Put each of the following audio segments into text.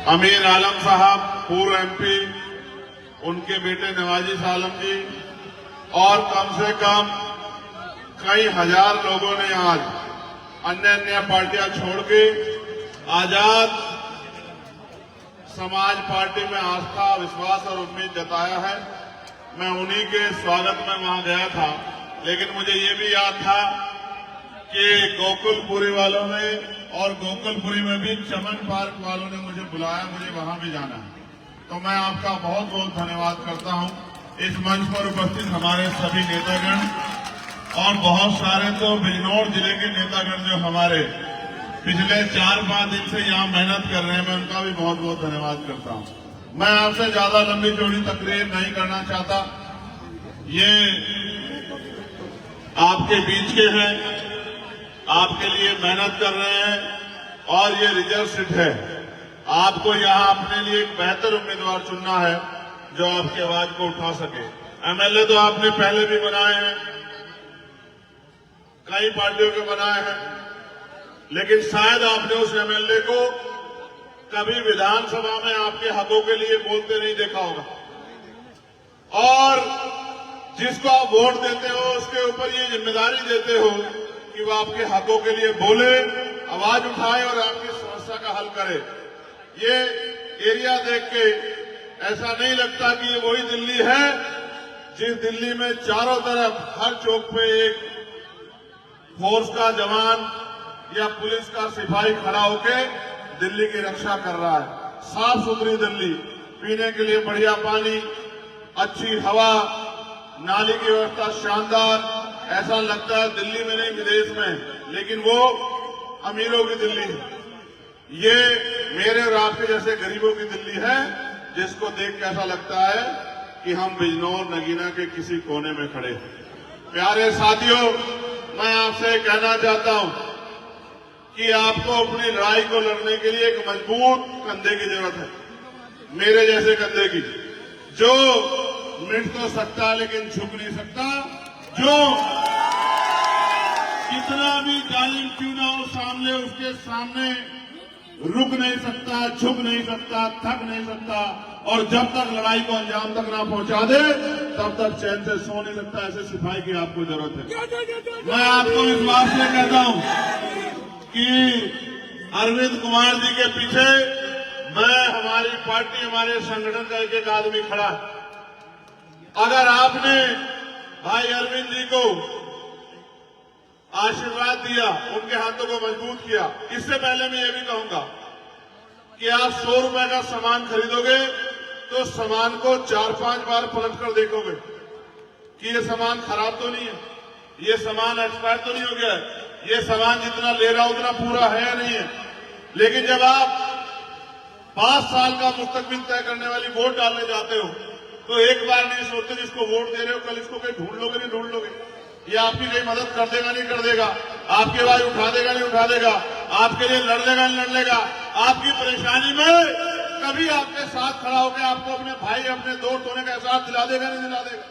अमीर आलम साहब, पूर्व एमपी, उनके बेटे नवाजिश आलम जी और कम से कम कई हजार लोगों ने आज अन्य अन्य पार्टियां छोड़ के आजाद समाज पार्टी में आस्था, विश्वास और उम्मीद जताया है। मैं उन्हीं के स्वागत में वहां गया था, लेकिन मुझे ये भी याद था कि गोकुलपुरी वालों ने और गोकुलपुरी में भी चमन पार्क वालों ने मुझे बुलाया, मुझे वहां भी जाना है। तो मैं आपका बहुत बहुत धन्यवाद करता हूं। इस मंच पर उपस्थित हमारे सभी नेतागण और बहुत सारे तो बिजनौर जिले के नेतागण जो हमारे पिछले 4-5 दिन से यहाँ मेहनत कर रहे हैं, मैं उनका भी बहुत बहुत धन्यवाद करता हूं। मैं आपसे ज्यादा लंबी चौड़ी तकरीर नहीं करना चाहता। ये आपके बीच के हैं, आपके लिए मेहनत कर रहे हैं और ये रिजर्व सीट है। आपको यहाँ अपने लिए एक बेहतर उम्मीदवार चुनना है जो आपकी आवाज को उठा सके। एमएलए तो आपने पहले भी बनाए हैं, कई पार्टियों के बनाए हैं, लेकिन शायद आपने उस एमएलए को कभी विधानसभा में आपके हकों के लिए बोलते नहीं देखा होगा। और जिसको आप वोट देते हो उसके ऊपर ये जिम्मेदारी देते हो कि वो आपके हकों के लिए बोले, आवाज उठाए और आपकी समस्या का हल करे। ये एरिया देख के ऐसा नहीं लगता कि ये वही दिल्ली है जिस दिल्ली में चारों तरफ हर चौक पे एक फोर्स का जवान या पुलिस का सिपाही खड़ा होके दिल्ली की रक्षा कर रहा है। साफ सुथरी दिल्ली, पीने के लिए बढ़िया पानी, अच्छी हवा, नाली की व्यवस्था शानदार। ऐसा लगता है दिल्ली में नहीं विदेश में, लेकिन वो अमीरों की दिल्ली है। ये मेरे और आपके जैसे गरीबों की दिल्ली है, जिसको देख के ऐसा लगता है कि हम बिजनौर नगीना के किसी कोने में खड़े हैं। प्यारे साथियों, मैं आपसे कहना चाहता हूं कि आपको अपनी लड़ाई को लड़ने के लिए एक मजबूत कंधे की जरूरत है, मेरे जैसे कंधे की, जो मिट तो सकता लेकिन झुक नहीं सकता, जो कितना भी जालिम क्यों ना हो सामने, उसके सामने रुक नहीं सकता, झुक नहीं सकता, थक नहीं सकता, और जब तक लड़ाई को अंजाम तक ना पहुंचा दे तब तक चैन से सो नहीं सकता। ऐसे सिपाही की आपको जरूरत है। मैं आपको विश्वास से कहता हूं कि अरविंद कुमार जी के पीछे मैं, हमारी पार्टी, हमारे संगठन का एक एक आदमी खड़ा है। अगर आपने भाई अरविंद जी को आशीर्वाद दिया, उनके हाथों को मजबूत किया, इससे पहले मैं ये भी कहूंगा कि आप 100 रुपए का सामान खरीदोगे तो सामान को 4-5 बार पलट कर देखोगे कि ये सामान खराब तो नहीं है, ये सामान एक्सपायर तो नहीं हो गया है, ये सामान जितना ले रहा उतना पूरा है या नहीं है। लेकिन जब आप 5 साल का मुस्तकबिल तय करने वाली वोट डालने जाते हो तो एक बार नहीं सोचते जिसको वोट दे रहे हो कल इसको कहीं ढूंढ लोगे नहीं ढूंढ लोगे, ये आपकी कहीं मदद कर देगा नहीं कर देगा, आपकी आवाज उठा देगा नहीं उठा देगा, आपके लिए लड़ लेगा नहीं लड़ लेगा, आपकी परेशानी में कभी आपके साथ खड़ा होकर आपको अपने भाई, अपने दोस्त होने का एहसास दिला देगा नहीं दिला देगा।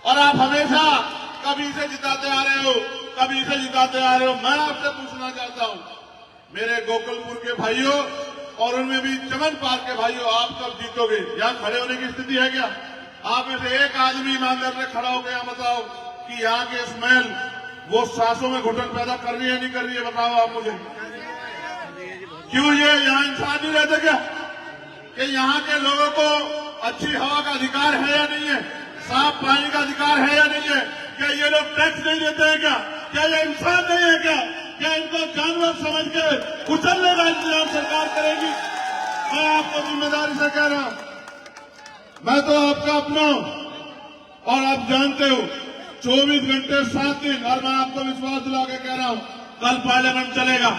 और आप हमेशा कभी इसे जिताते आ रहे हो, कभी इसे जिताते आ रहे हो। मैं आपसे पूछना चाहता हूं, मेरे गोकुलपुर के भाइयों और उनमें भी चमन पार्क के भाइयों, आप कब जीतोगे? यहां खड़े होने की स्थिति है क्या? आप में से एक आदमी ईमानदार से खड़ा होकर यहां बताओ कि यहाँ के स्मेल वो सांसों में घुटन पैदा कर रही है नहीं कर रही है? बताओ आप मुझे। क्यों ये यहाँ इंसान नहीं रहते क्या? कि यहाँ के लोगों को अच्छी हवा का अधिकार है या नहीं है? साफ पानी का अधिकार है या नहीं है? क्या ये लोग टैक्स नहीं देते हैं क्या? क्या ये इंसान नहीं है क्या? क्या इनको जानवर समझ के कुचलने का इंतजाम सरकार करेगी? मैं आपको जिम्मेदारी से कह रहा हूं, मैं तो आपका अपना हूं और आप जानते हो 24 घंटे 7 दिन, और मैं आपको विश्वास दिला के कह रहा हूं कल पार्लियामेंट चलेगा।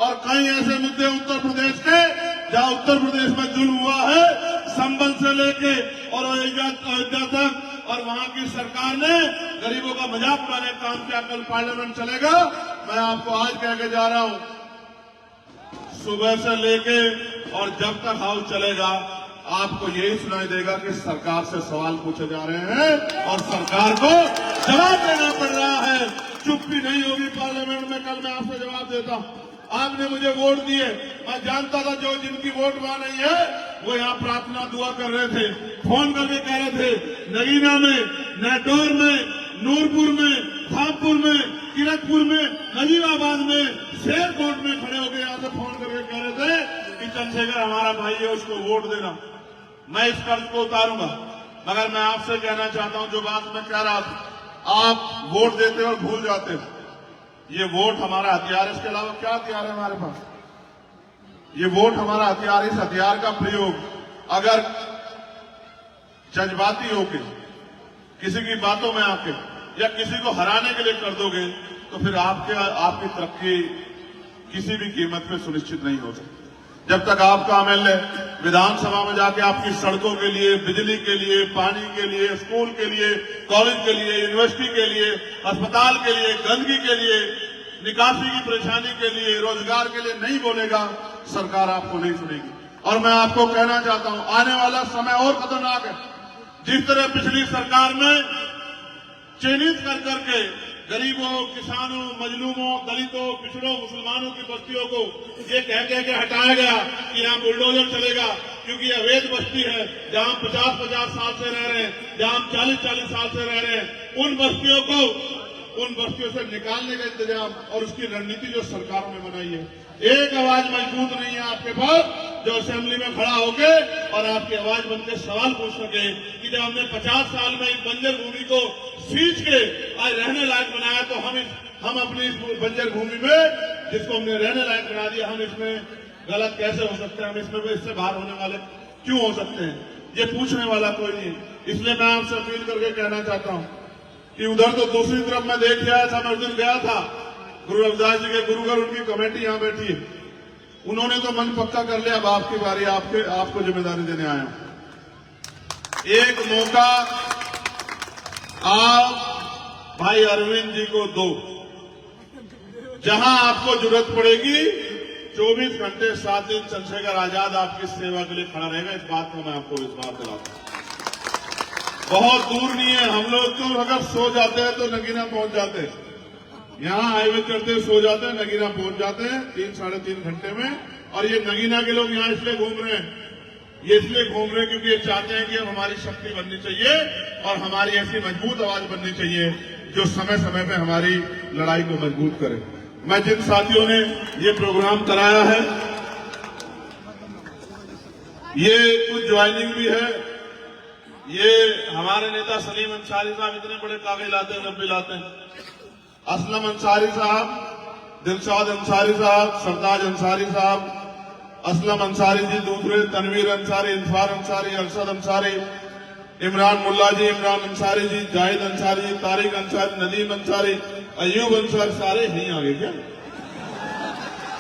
और कई ऐसे मुद्दे उत्तर प्रदेश के जहां उत्तर प्रदेश में जुल्म हुआ है, संबल से लेके और अयोध्या तक, और वहां की सरकार ने गरीबों का मजाक उड़ाने का काम किया। कल पार्लियामेंट चलेगा। मैं आपको आज कह के जा रहा हूं, सुबह से लेके और जब तक हाउस चलेगा आपको यही सुनाई देगा कि सरकार से सवाल पूछे जा रहे हैं और सरकार को जवाब देना पड़ रहा है। चुप्पी नहीं होगी पार्लियामेंट में। कल मैं आपसे जवाब देता हूं। आपने मुझे वोट दिए, मैं जानता था जो जिनकी वोट वहां नहीं है वो यहाँ प्रार्थना दुआ कर रहे थे, फोन करके कह रहे थे नगीना में, नेटौर में, नूरपुर में, थामपुर में, किरतपुर में, नजीबाबाद में, शेरकोट में खड़े होकर यहाँ से फोन करके कह रहे थे कि चंद्रशेखर हमारा भाई है, उसको वोट देना। मैं इस कर्ज को उतारूंगा, मगर मैं आपसे कहना चाहता हूं जो बात मैं कह रहा था, आप वोट देते और भूल जाते हो। ये वोट हमारा हथियार, इसके अलावा क्या हथियार है हमारे पास? ये वोट हमारा हथियार, इस हथियार का प्रयोग अगर जज्बाती होके किसी की बातों में आके या किसी को हराने के लिए कर दोगे तो फिर आपकी तरक्की किसी भी कीमत पे सुनिश्चित नहीं हो सकती। जब तक आपका एमएलए विधानसभा में जाके आपकी सड़कों के लिए, बिजली के लिए, पानी के लिए, स्कूल के लिए, कॉलेज के लिए, यूनिवर्सिटी के लिए, अस्पताल के लिए, गंदगी के लिए, निकासी की परेशानी के लिए, रोजगार के लिए नहीं बोलेगा, सरकार आपको नहीं सुनेगी। और मैं आपको कहना चाहता हूं, आने वाला समय और खतरनाक है। जिस तरह पिछली सरकार में चिन्हित कर करके गरीबों, किसानों, मजलूमों, दलितों, पिछड़ों, मुसलमानों की बस्तियों को ये कह के हटाया गया कि यहाँ बुलडोजर चलेगा क्योंकि ये अवैध बस्ती है, जहां 50-50 साल से रह रहे हैं, जहां 40-40 साल से रह रहे हैं, उन बस्तियों से निकालने का इंतजाम और उसकी रणनीति जो सरकारों ने बनाई है। एक आवाज मजबूत नहीं है आपके पास जो असेंबली में खड़ा होके और आपकी आवाज बनकर सवाल पूछ सके कि जब हमने 50 साल में इस बंजर भूमि को सींच के आज रहने लायक बनाया तो हम अपनी इस बंजर भूमि में जिसको हमने रहने लायक बना दिया, हम इसमें गलत कैसे हो सकते हैं? हम इससे बाहर होने वाले क्यों हो सकते हैं? ये पूछने वाला कोई नहीं। इसलिए मैं आपसे अपील करके कहना चाहता हूं कि उधर तो दूसरी तरफ मैं देख आया था, मैं उस दिन गया था, गुरु रविदास जी के गुरुघर, उनकी कमेटी यहां बैठी है, उन्होंने तो मन पक्का कर लिया, अब आपकी बारी, आपको जिम्मेदारी देने आया हूं। एक मौका आप भाई अरविंद जी को दो, जहां आपको जरूरत पड़ेगी 24 घंटे 7 दिन चंद्रशेखर आजाद आपकी सेवा के लिए खड़ा रहेगा। इस बात को मैं आपको विश्वास दिलाता हूं। बहुत दूर नहीं है, हम लोग तो अगर सो जाते हैं तो नगीना पहुंच जाते हैं, यहां हाईवे चढ़ते सो जाते हैं, नगीना पहुंच जाते हैं 3-3.5 घंटे में। और ये नगीना के लोग यहां इसलिए घूम रहे हैं, ये इसलिए घूम रहे हैं क्योंकि ये चाहते हैं कि अब हमारी शक्ति बननी चाहिए और हमारी ऐसी मजबूत आवाज बननी चाहिए जो समय समय पे हमारी लड़ाई को मजबूत करे। मैं जिन साथियों ने ये प्रोग्राम कराया है, ये कुछ ज्वाइनिंग भी है, ये हमारे नेता सलीम अंसारी साहब इतने बड़े कागज लाते हैं, जब भी लाते हैं, असलम अंसारी साहब, दिलशाद अंसारी साहब, सरताज अंसारी साहब, असलम अंसारी जी दूसरे, तनवीर अंसारी, इंसार अंसारी, अरशद अंसारी, इमरान मुल्ला जी, इमरान अंसारी जी, जाहिद अंसारी जी, तारिक अंसारी, नदीम अंसारी, अयूब अंसारी, सारे नहीं आगे क्या,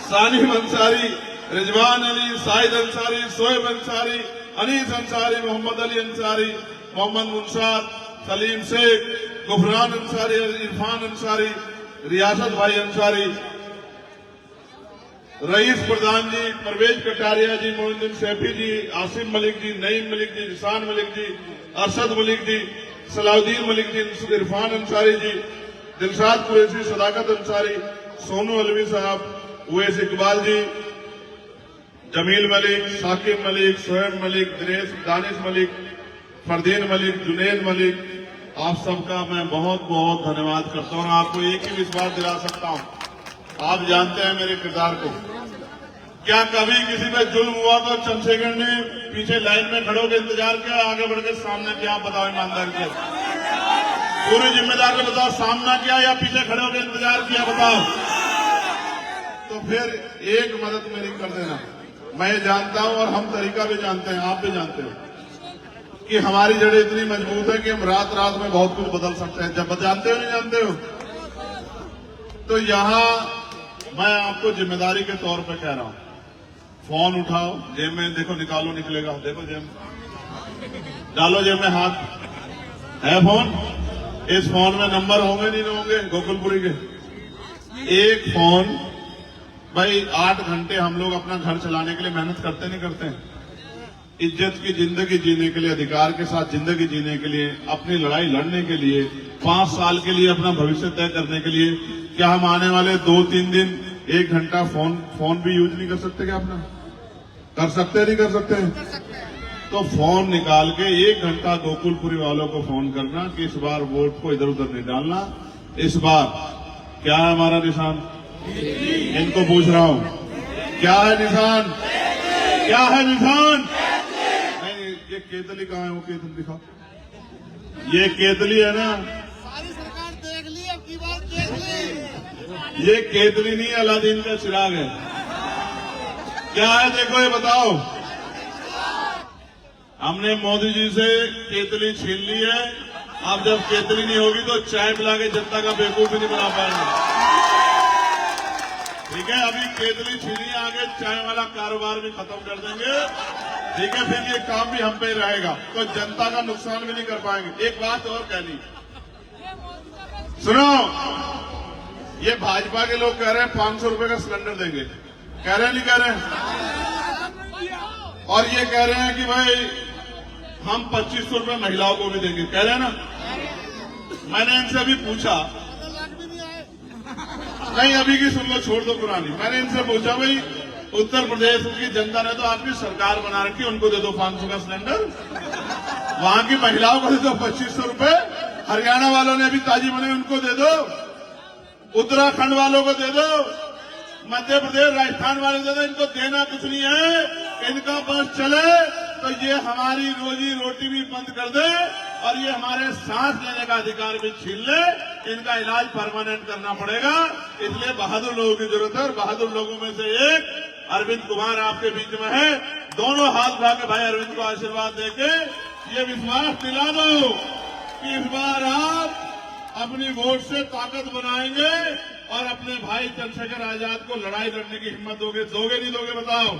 सानिम अंसारी, रिजवान अली, साहिद अंसारी, सोएब अंसारी, अनीस अंसारी, मोहम्मद अली अंसारी, मोहम्मद मुंसार, सलीम शेख, गुफरान अंसारी, इरफान अंसारी, रियासत भाई अंसारी, रईस प्रधान जी, परवेज कटारिया जी, मोइनुद्दीन सैफी जी, आसिम मलिक जी, नईम मलिक जी, निशान मलिक जी, अरशद मलिक जी, सलाउद्दीन मलिक जी, इरफान अंसारी जी, दिलशाद कुरैशी, सदाकत अंसारी, सोनू अलवी साहब, उवैस इकबाल जी, जमील मलिक, साकिब मलिक, सोहेब मलिक, दानिश मलिक, फरदीन मलिक, जुनैद मलिक, आप सबका मैं बहुत बहुत धन्यवाद करता हूं। आपको एक ही विश्वास दिला सकता हूं, आप जानते हैं मेरे किरदार को। क्या कभी किसी पे जुल्म हुआ तो चंद्रशेखर ने पीछे लाइन में खड़े होकर इंतजार किया, आगे बढ़कर सामने किया? बताओ ईमानदारी से, पूरी जिम्मेदारी से बताओ, सामना किया या पीछे खड़े होकर इंतजार किया? बताओ। तो फिर एक मदद मेरी कर देना, मैं जानता हूं और हम तरीका भी जानते हैं, आप भी जानते हो कि हमारी जड़ें इतनी मजबूत है कि हम रात रात में बहुत कुछ बदल सकते हैं। जब जानते हो नहीं जानते हो, तो यहां मैं आपको जिम्मेदारी के तौर पे कह रहा हूं, फोन उठाओ, जेब में देखो, निकालो, निकलेगा, देखो जेब में डालो, जेब में हाथ है फोन, इस फोन में नंबर होंगे नहीं होंगे गोकुलपुरी के, एक फोन। भाई 8 घंटे हम लोग अपना घर चलाने के लिए मेहनत करते नहीं करते हैं? इज्जत की जिंदगी जीने के लिए, अधिकार के साथ जिंदगी जीने के लिए, अपनी लड़ाई लड़ने के लिए, 5 साल के लिए अपना भविष्य तय करने के लिए, क्या हम आने वाले 2-3 दिन 1 घंटा फोन भी यूज नहीं कर सकते क्या अपना? कर सकते हैं, नहीं कर सकते? तो फोन निकाल के 1 घंटा गोकुलपुरी वालों को फोन करना कि इस बार वोट को इधर उधर नहीं डालना। इस बार क्या है हमारा निशान? इनको पूछ रहा हूं, क्या है निशान? क्या है निशान? नहीं, ये केतली कहाँ है? वो केतली दिखाओ। ये केतली है ना? सारी सरकार देख ली, अब की बात देख ली। ये केतली नहीं, अलादीन का चिराग है। क्या है देखो, ये बताओ। हमने मोदी जी से केतली छीन ली है। अब जब केतली नहीं होगी तो चाय पिला के जनता का बेवकूफ भी नहीं बना पाएंगे। ठीक है, अभी केतली छीनी, आगे चाय वाला कारोबार भी खत्म कर देंगे। ठीक है, फिर ये काम भी हम पे रहेगा, तो जनता का नुकसान भी नहीं कर पाएंगे। एक बात और कहनी, सुनो, ये भाजपा के लोग कह रहे हैं 500 रुपए का सिलेंडर देंगे। कह रहे हैं, नहीं कह रहे हैं? और ये कह रहे हैं कि भाई हम 2500 रुपए महिलाओं को भी देंगे। कह रहे हैं ना? मैंने इनसे अभी पूछा, नहीं अभी की सुन लो, छोड़ दो पुरानी। मैंने इनसे पूछा, भाई उत्तर प्रदेश की जनता ने तो आपकी सरकार बना रखी, उनको दे दो 500 का सिलेंडर, वहां की महिलाओं को दे दो 2500 रुपए, हरियाणा वालों ने अभी ताजी बने उनको दे दो, उत्तराखंड वालों को दे दो, मध्य प्रदेश राजस्थान वाले दे दो। इनको देना कुछ नहीं है, इनका बस चले तो ये हमारी रोजी रोटी भी बंद कर दे और ये हमारे सांस लेने का अधिकार भी छीन ले। इनका इलाज परमानेंट करना पड़ेगा। इसलिए बहादुर लोगों की जरूरत है, और बहादुर लोगों में से एक अरविंद कुमार आपके बीच में है। दोनों हाथ उठा के भाई अरविंद को आशीर्वाद देके ये विश्वास दिला दो कि इस बार आप अपनी वोट से ताकत बनाएंगे और अपने भाई चंद्रशेखर आजाद को लड़ाई लड़ने की हिम्मत दोगे। दोगे नहीं दोगे बताओ?